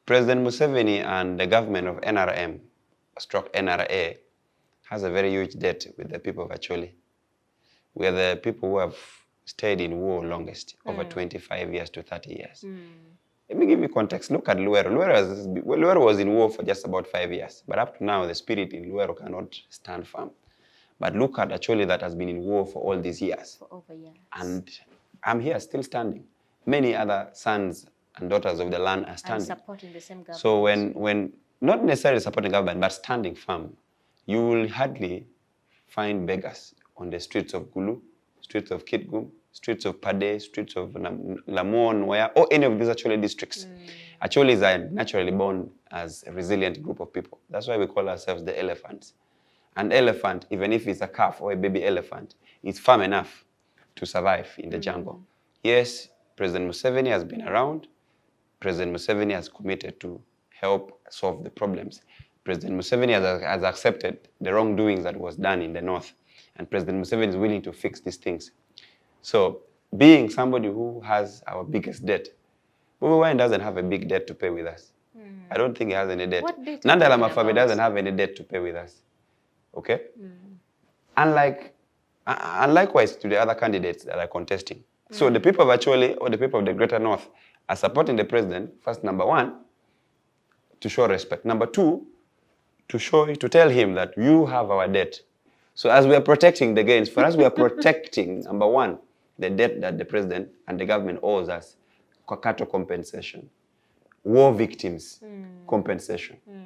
President Museveni and the government of NRM, stroke NRA, has a very huge debt with the people of Acholi. We are the people who have stayed in war longest, over 25 years to 30 years. Let me give you context. Look at Luero. Luero was in war for just about 5 years, but up to now, the spirit in Luero cannot stand firm. But look at Acholi that has been in war for all these years. For over years. And I'm here still standing. Many other sons and daughters of the land are standing. And supporting the same government. So when not necessarily supporting government, but standing firm, you will hardly find beggars on the streets of Gulu, streets of Kitgum, streets of Pade, streets of Lamon, or any of these Acholi districts. Acholis are naturally born as a resilient group of people. That's why we call ourselves the elephants. An elephant, even if it's a calf or a baby elephant, is firm enough to survive in the jungle. Yes, President Museveni has been around. President Museveni has committed to help solve the problems. President Museveni has accepted the wrongdoings that was done in the north. And President Museveni is willing to fix these things. So, being somebody who has our biggest debt, Bobi Wine doesn't have a big debt to pay with us. I don't think he has any debt. What debt? Nandala Mafabe doesn't have any debt to pay with us. Okay? Likewise to the other candidates that are contesting. So the people of Acholi or the people of the Greater North are supporting the president, first, number one, to show respect. Number two, to tell him that you have our debt. So as we are protecting the gains, for us we are protecting, number one, the debt that the president and the government owes us, cattle compensation, war victims compensation.